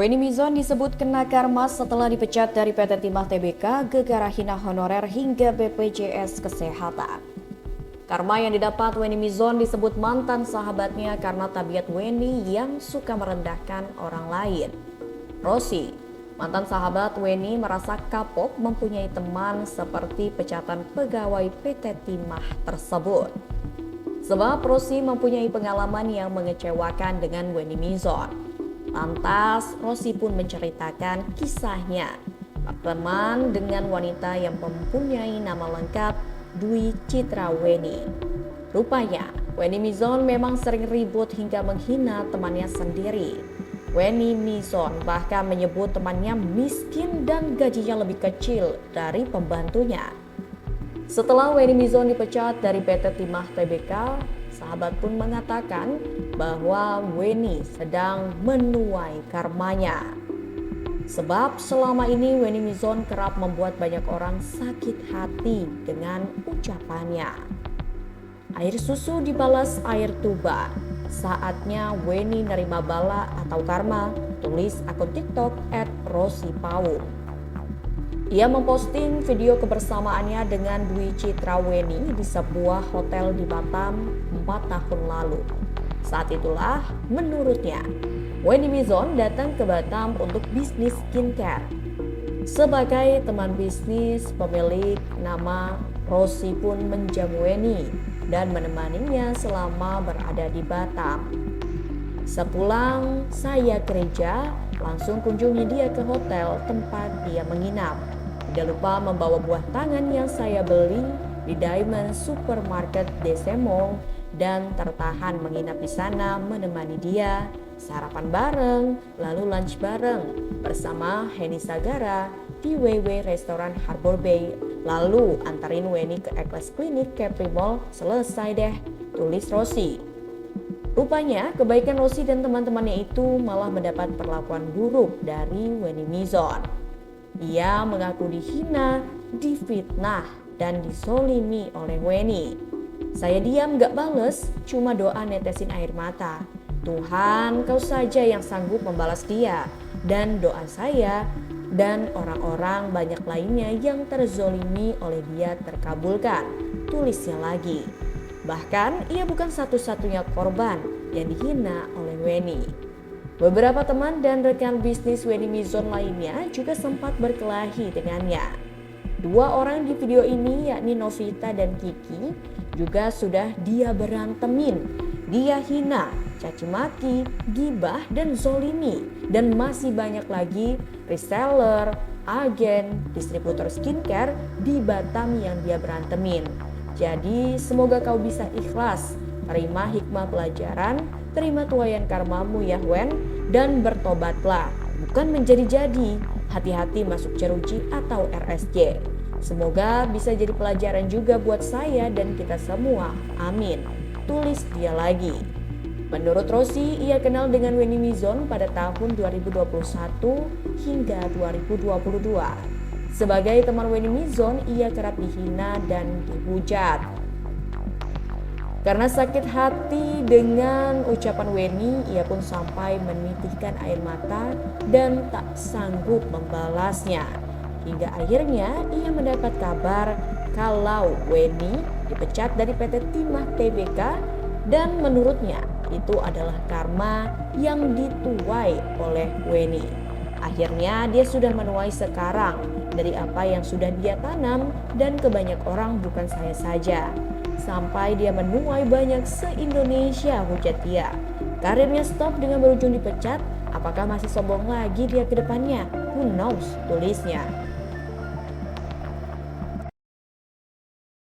Weni Mizon disebut kena karma setelah dipecat dari PT Timah Tbk gegara hina honorer hingga BPJS Kesehatan. Karma yang didapat Weni Mizon disebut mantan sahabatnya karena tabiat Weni yang suka merendahkan orang lain. Rosi, mantan sahabat Weni, merasa kapok mempunyai teman seperti pecatan pegawai PT Timah tersebut. Sebab Rosi mempunyai pengalaman yang mengecewakan dengan Weni Mizon. Lantas, Rosi pun menceritakan kisahnya berteman dengan wanita yang mempunyai nama lengkap Dwi Citra Weni. Rupanya, Weni Mizon memang sering ribut hingga menghina temannya sendiri. Weni Mizon bahkan menyebut temannya miskin dan gajinya lebih kecil dari pembantunya. Setelah Weni Mizon dipecat dari PT Timah Tbk, sahabat pun mengatakan bahwa Weni sedang menuai karmanya. Sebab selama ini Weni Mizon kerap membuat banyak orang sakit hati dengan ucapannya. Air susu dibalas air tuba. Saatnya Weni nerima bala atau karma, tulis akun TikTok @rosipaung. Ia memposting video kebersamaannya dengan Dwi Citra Weni di sebuah hotel di Batam 4 tahun lalu. Saat itulah, menurutnya, Weni Mizon datang ke Batam untuk bisnis skincare. Sebagai teman bisnis, pemilik nama Rosi pun menjamu Weni dan menemaninya selama berada di Batam. Sepulang saya kerja, langsung kunjungi dia ke hotel tempat dia menginap. Tidak lupa membawa buah tangan yang saya beli di Diamond Supermarket Desemong dan tertahan menginap di sana menemani dia, sarapan bareng, lalu lunch bareng bersama Heni Sagara di WW Restoran Harbor Bay, lalu antarin Weni ke Ekles Klinik Capri Mall, selesai deh, tulis Rosi. Rupanya kebaikan Rosi dan teman-temannya itu malah mendapat perlakuan buruk dari Weni Mizon. Ia mengaku dihina, difitnah, dan disolimi oleh Weni. Saya diam gak bales, cuma doa netesin air mata. Tuhan, kau saja yang sanggup membalas dia. Dan doa saya dan orang-orang banyak lainnya yang terzolimi oleh dia terkabulkan, tulisnya lagi. Bahkan ia bukan satu-satunya korban yang dihina oleh Weni. Beberapa teman dan rekan bisnis Weni Mizon lainnya juga sempat berkelahi dengannya. Dua orang di video ini yakni Novita dan Kiki juga sudah dia berantemin. Dia hina, caci maki, gibah dan zolimi. Dan masih banyak lagi reseller, agen, distributor skincare di Batam yang dia berantemin. Jadi semoga kau bisa ikhlas, terima hikmah pelajaran, terima tuaian karmamu ya Wen, dan bertobatlah, bukan menjadi-jadi. Hati-hati masuk jeruji atau RSJ. Semoga bisa jadi pelajaran juga buat saya dan kita semua, amin, tulis dia lagi. Menurut Rosi, ia kenal dengan Weni Mizon pada tahun 2021 hingga 2022. Sebagai teman Weni Mizon, ia kerap dihina dan dihujat. Karena sakit hati dengan ucapan Weni, ia pun sampai menitikkan air mata dan tak sanggup membalasnya. Hingga akhirnya ia mendapat kabar kalau Weni dipecat dari PT Timah Tbk dan menurutnya itu adalah karma yang dituai oleh Weni. Akhirnya dia sudah menuai sekarang dari apa yang sudah dia tanam dan ke banyak orang, bukan saya saja. Sampai dia menuai banyak se-Indonesia, hujat dia. Karirnya stop dengan berujung dipecat, apakah masih sombong lagi dia ke depannya? Who knows, tulisnya.